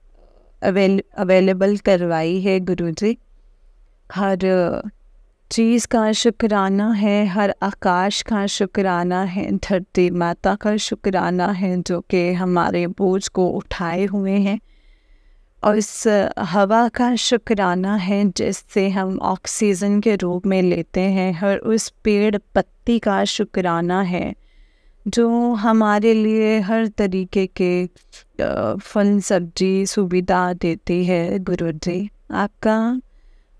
अवेलेबल करवाई है गुरुजी। हर चीज़ का शुक्राना है, हर आकाश का शुक्राना है, धरती माता का शुक्राना है जो कि हमारे बोझ को उठाए हुए हैं, और इस हवा का शुक्राना है जिससे हम ऑक्सीजन के रूप में लेते हैं। हर उस पेड़ पत्ती का शुक्राना है जो हमारे लिए हर तरीके के फल सब्जी सुविधा देती है। गुरुजी आपका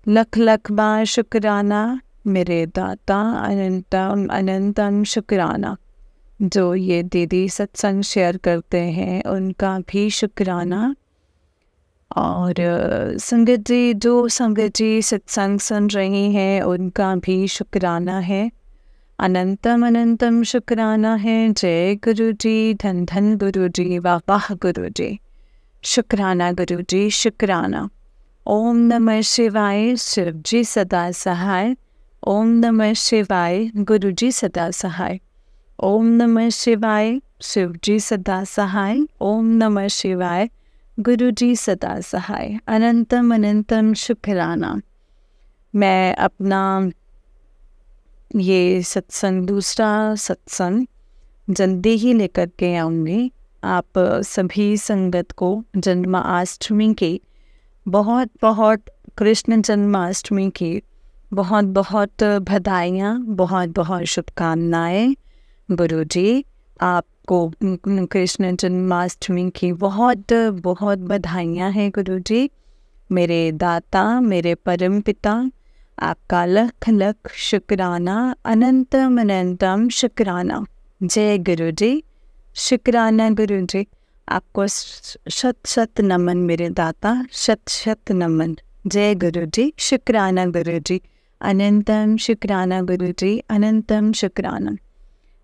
लख लख बार शुक्राना मेरे दाता, अनंतम अनंतम शुक्राना। जो ये दीदी सत्संग शेयर करते हैं उनका भी शुक्राना, और संगत जी जो संगत जी सत्संग सुन रही हैं उनका भी शुक्राना है। अनंतम अनंतम शुक्राना है। जय गुरु जी, धन धन गुरु जी, वाह वाह गुरु जी, शुक्राना गुरु जी, शुक्राना। ओम नमः शिवाय, शिव जी सदा सहाय। ओम नमः शिवाय, गुरु जी सदा सहाय। ओम नमः शिवाय, शिव जी सदा सहाय। ओम नमः शिवाय, गुरु जी सदा सहाय। अनंतम अनंतम शुक्राना। मैं अपना ये सत्संग, दूसरा सत्संग जल्दी ही लेकर के आऊँगी। आप सभी संगत को जन्माष्टमी की बहुत बहुत, कृष्ण जन्माष्टमी की बहुत बहुत बधाइयाँ, बहुत बहुत शुभकामनाएँ। गुरुजी आपको कृष्ण जन्माष्टमी की बहुत बहुत बधाइयाँ हैं गुरुजी। मेरे दाता, मेरे परम पिता, आपका लख लख शुक्राना, अनंतम अनंतम शुक्राना। जय गुरुजी, शुक्राना गुरुजी। आपको शत शत नमन मेरे दाता, शत शत नमन। जय गुरुजी, शुक्राना गुरुजी, अनंतम शुक्राना गुरुजी, अनंतम शुक्राना।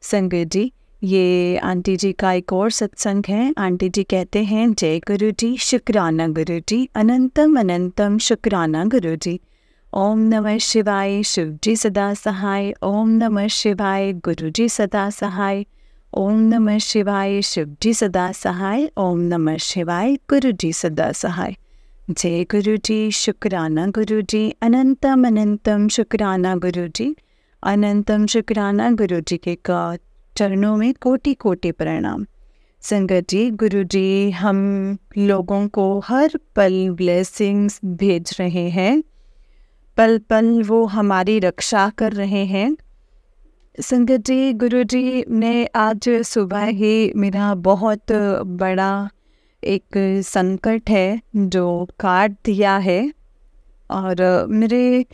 संगत जी ये आंटी जी का एक और सत्संग है। आंटी जी कहते हैं जय गुरुजी, शुक्राना गुरुजी, अनंतम अनंतम शुक्राना गुरुजी। ओम नमः शिवाय, शिव जी सदा सहाय। ओम नमः शिवाय, गुरु जी सदा सहाय। ओम नमः शिवाय, शिव जी सदा सहाय। ओम नमः शिवाय, गुरु जी सदा सहाय। जय गुरु जी, शुक्राना गुरु जी, अनंतम अनंतम शुक्राना गुरु जी, अनंतम शुक्राना गुरु जी के चरणों में कोटि कोटि प्रणाम। संगत जी गुरु जी हम लोगों को हर पल ब्लेसिंग्स भेज रहे हैं, पल पल वो हमारी रक्षा कर रहे हैं। संगत जी गुरु जी ने आज सुबह ही मेरा बहुत बड़ा एक संकट है जो काट दिया है, और मेरे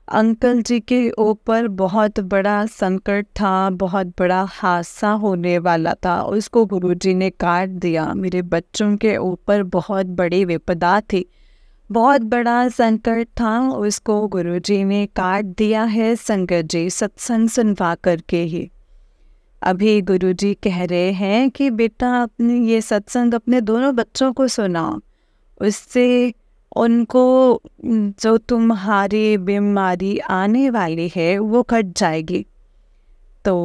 अंकल जी के ऊपर बहुत बड़ा संकट था, बहुत बड़ा हादसा होने वाला था, उसको गुरुजी ने काट दिया। मेरे बच्चों के ऊपर बहुत बड़ी विपदा थी, बहुत बड़ा संकट था, उसको गुरुजी ने काट दिया है। संगत जी सत्संग सुनवा करके ही अभी गुरुजी कह रहे हैं कि बेटा अपने ये सत्संग अपने दोनों बच्चों को सुनाओ, उससे उनको जो तुम्हारी बीमारी आने वाली है वो कट जाएगी। तो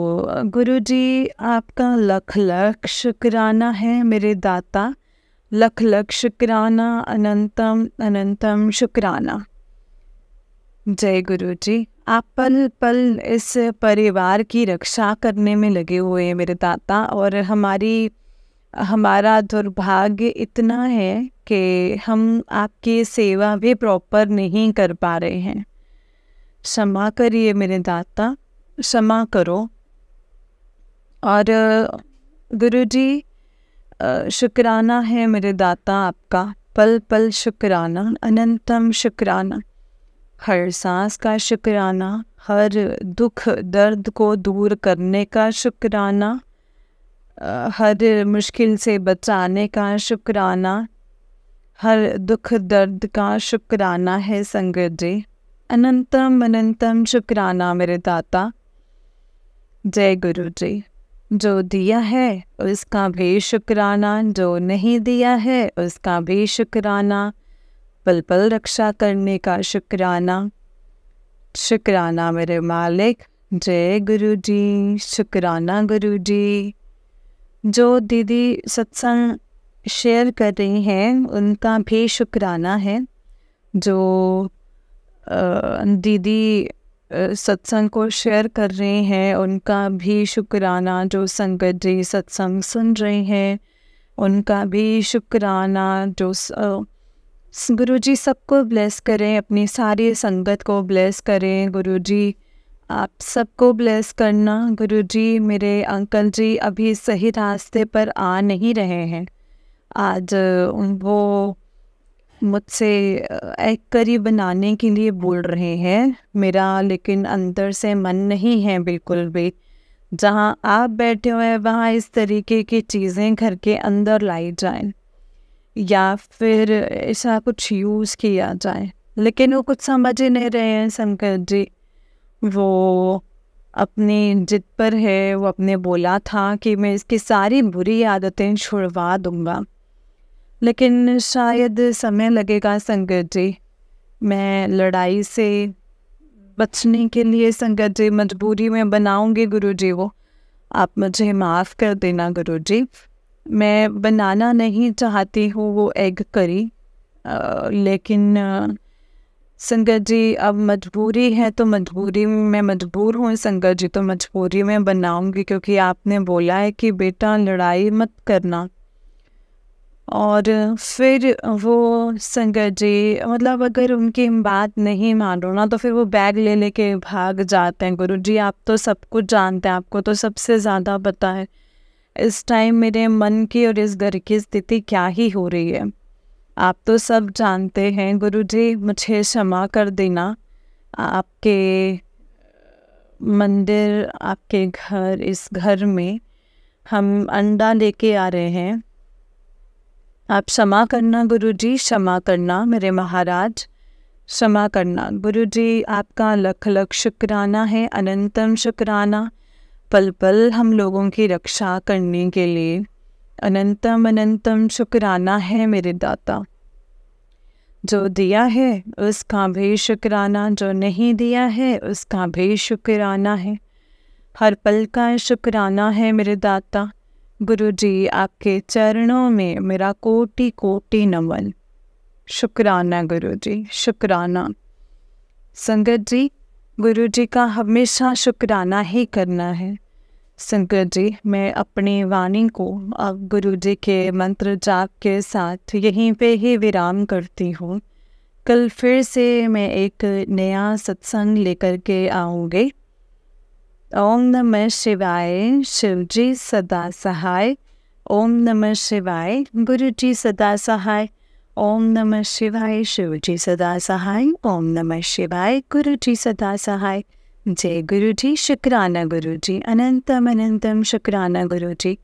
गुरुजी आपका लख लख शुक्राना है मेरे दाता, लख लख शुक्राना, अनंतम अनंतम शुक्राना। जय गुरुजी, आप पल पल इस परिवार की रक्षा करने में लगे हुए हैं मेरे दाता, और हमारा दुर्भाग्य इतना है कि हम आपकी सेवा भी प्रॉपर नहीं कर पा रहे हैं। क्षमा करिए मेरे दाता, क्षमा करो। और गुरुजी शुक्राना है मेरे दाता आपका, पल पल शुक्राना, अनंतम शुक्राना। हर सांस का शुक्राना, हर दुख दर्द को दूर करने का शुक्राना, हर मुश्किल से बचाने का शुक्राना, हर दुख दर्द का शुक्राना है संगत जी। अनंतम अनंतम शुक्राना मेरे दाता। जय गुरु जी, जो दिया है उसका भी शुक्राना, जो नहीं दिया है उसका भी शुक्राना, पल पल रक्षा करने का शुक्राना। शुक्राना मेरे मालिक। जय गुरु जी, शुक्राना गुरु जी। जो दीदी सत्संग शेयर कर रही हैं उनका भी शुक्राना है। जो दीदी सत्संग को शेयर कर रहे हैं उनका भी शुक्राना। जो संगत जी सत्संग सुन रहे हैं उनका भी शुक्राना। जो गुरु जी सबको ब्लेस करें, अपनी सारी संगत को ब्लेस करें। गुरु जी आप सबको ब्लेस करना। गुरु जी मेरे अंकल जी अभी सही रास्ते पर आ नहीं रहे हैं। आज वो मुझसे एक करी बनाने के लिए बोल रहे हैं मेरा, लेकिन अंदर से मन नहीं है बिल्कुल भी। जहाँ आप बैठे हुए हैं वहाँ इस तरीके की चीज़ें घर के अंदर लाई जाएं या फिर ऐसा कुछ यूज़ किया जाए, लेकिन वो कुछ समझ ही नहीं रहे हैं संकट जी। वो अपनी जिद पर है। वो अपने बोला था कि मैं इसकी सारी बुरी आदतें छुड़वा दूंगा, लेकिन शायद समय लगेगा संगत जी। मैं लड़ाई से बचने के लिए संगत जी मजबूरी में बनाऊंगी गुरु जी वो। आप मुझे माफ़ कर देना गुरु जी। मैं बनाना नहीं चाहती हूँ वो एग करी, लेकिन संगत जी अब मजबूरी है तो मजबूरी में मैं मजबूर हूँ संगत जी, तो मजबूरी में बनाऊंगी क्योंकि आपने बोला है कि बेटा लड़ाई मत करना। और फिर वो संगत जी मतलब अगर उनकी बात नहीं मानो ना तो फिर वो बैग ले लेके भाग जाते हैं। गुरु जी आप तो सब कुछ जानते हैं, आपको तो सबसे ज़्यादा पता है इस टाइम मेरे मन की और इस घर की स्थिति क्या ही हो रही है। आप तो सब जानते हैं गुरु जी, मुझे क्षमा कर देना। आपके मंदिर, आपके घर, इस घर में हम अंडा लेके आ रहे हैं। आप क्षमा करना गुरु जी, क्षमा करना मेरे महाराज, क्षमा करना गुरु जी। आपका लख लख शुक्राना है, अनंतम शुक्राना। पल पल हम लोगों की रक्षा करने के लिए अनंतम अनंतम शुक्राना है मेरे दाता। जो दिया है उसका भी शुक्राना, जो नहीं दिया है उसका भी शुक्राना है। हर पल का शुक्राना है मेरे दाता। गुरु जी आपके चरणों में मेरा कोटि कोटि नमन। शुक्राना गुरु जी, शुक्राना। संगत जी गुरु जी का हमेशा शुक्राना ही करना है। संगत जी मैं अपनी वाणी को अब गुरु जी के मंत्र जाप के साथ यहीं पे ही विराम करती हूँ। कल फिर से मैं एक नया सत्संग लेकर के आऊँगी। ओम नमः शिवाय, शिव जी सदा सहाय। ओम नमः शिवाय, गुरु जी सदा सहाय। ओम नमः शिवाय, शिव जी सदा सहाय। ओम नमः शिवाय, गुरु जी सदा सहाय। जय गुरु जी, शुक्राना गुरु जी, अनंतम अनंतम शुक्राना गुरु जी।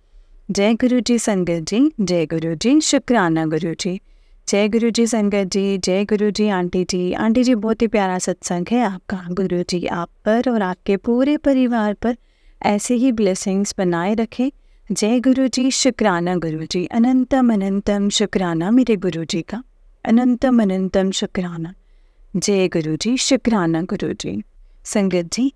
जय गुरु जी संगत जी, जय गुरु जी, शुक्राना गुरु जी। जय गुरु जी संगत जी, जय गुरु जी आंटी जी। आंटी जी बहुत ही प्यारा सत्संग है आपका। गुरु जी आप पर और आपके पूरे परिवार पर ऐसे ही ब्लेसिंग्स बनाए रखें। जय गुरु जी, शुक्राना गुरु जी, अनंतम अनंतम शुक्राना मेरे गुरु जी का, अनंतम अनंतम शुक्राना। जय गुरु जी, शुक्राना गुरु जी। संगत जी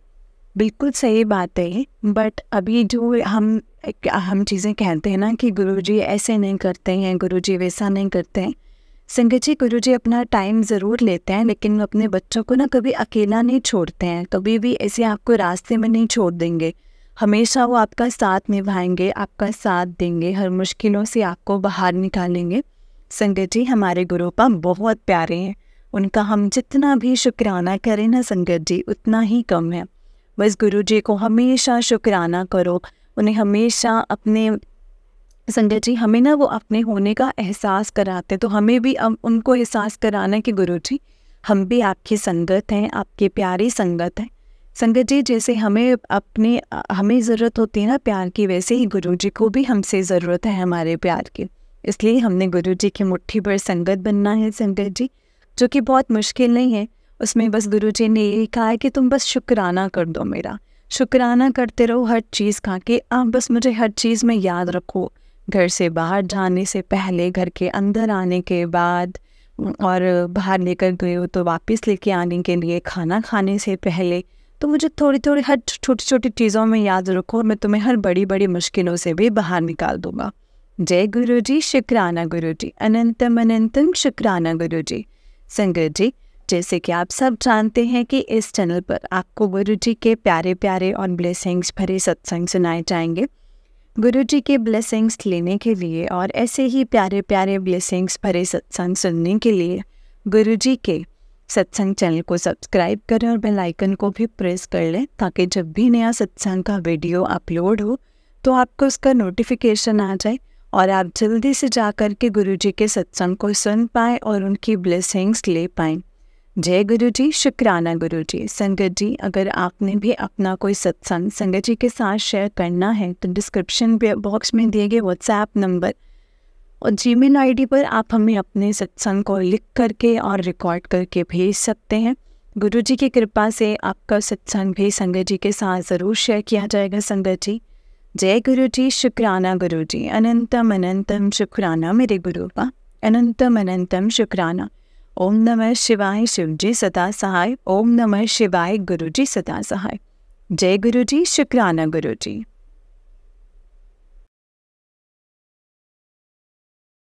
बिल्कुल सही बात है, बट अभी जो हम चीज़ें कहते हैं ना कि गुरुजी ऐसे नहीं करते हैं, गुरुजी वैसा नहीं करते हैं। संगत जी गुरुजी अपना टाइम ज़रूर लेते हैं, लेकिन अपने बच्चों को ना कभी अकेला नहीं छोड़ते हैं, कभी भी ऐसे आपको रास्ते में नहीं छोड़ देंगे। हमेशा वो आपका साथ निभाएंगे, आपका साथ देंगे, हर मुश्किलों से आपको बाहर निकालेंगे। संगत जी हमारे गुरुपा बहुत प्यारे हैं, उनका हम जितना भी शुक्राना करें ना संगत जी उतना ही कम है। बस गुरु जी को हमेशा शुक्राना करो, उन्हें हमेशा अपने संगत जी हमें ना वो अपने होने का एहसास कराते, तो हमें भी अब उनको एहसास कराना कि गुरु जी हम भी आपकी संगत हैं, आपकी प्यारी संगत हैं। संगत जी जैसे हमें ज़रूरत होती है ना प्यार की, वैसे ही गुरु जी को भी हमसे ज़रूरत है हमारे प्यार की। इसलिए हमने गुरु जी की मुट्ठी भर संगत बनना है संगत जी, जो कि बहुत मुश्किल नहीं है। उसमें बस गुरु जी ने यही कहा है कि तुम बस शुक्राना कर दो, मेरा शुक्राना करते रहो हर चीज़ का, कि आप बस मुझे हर चीज़ में याद रखो। घर से बाहर जाने से पहले, घर के अंदर आने के बाद, और बाहर लेकर गए हो तो वापस लेके आने के लिए, खाना खाने से पहले, तो मुझे थोड़ी थोड़ी हर छोटी छोटी चीज़ों में याद रखो और मैं तुम्हें हर बड़ी बड़ी मुश्किलों से भी बाहर निकाल दूंगा। जय गुरु जी, शुक्राना गुरु जी, अनंतम अनंतम शुक्राना गुरु जी। संगत जी, जैसे कि आप सब जानते हैं कि इस चैनल पर आपको गुरु जी के प्यारे प्यारे और ब्लेसिंग्स भरे सत्संग सुनाए जाएंगे। गुरु जी के ब्लेसिंग्स लेने के लिए और ऐसे ही प्यारे प्यारे ब्लेसिंग्स भरे सत्संग सुनने के लिए गुरु जी के सत्संग चैनल को सब्सक्राइब करें और बेल आइकन को भी प्रेस कर लें, ताकि जब भी नया सत्संग का वीडियो अपलोड हो तो आपको उसका नोटिफिकेशन आ जाए और आप जल्दी से जा कर के गुरु जी के सत्संग को सुन पाएँ और उनकी ब्लेसिंग्स ले पाएँ। जय गुरु जी, शुक्राना गुरु जी। संगत जी, अगर आपने भी अपना कोई सत्संग संगत जी के साथ शेयर करना है तो डिस्क्रिप्शन बॉक्स में दिए गए व्हाट्सएप नंबर और जीमेल आईडी पर आप हमें अपने सत्संग को लिख करके और रिकॉर्ड करके भेज सकते हैं। गुरु जी की कृपा से आपका सत्संग भी संगत जी के साथ ज़रूर शेयर किया जाएगा। संगत जी, जय गुरु जी, शुक्राना गुरु जी, अनंतम अनंतम शुक्राना मेरे गुरु का, अनंतम अनंतम शुक्राना। ओम नमः शिवाय, शिव जी सदा सहाय। ओम नमः शिवाय, गुरु जी सदा सहाय। जय गुरु जी, शुक्राना गुरु जी।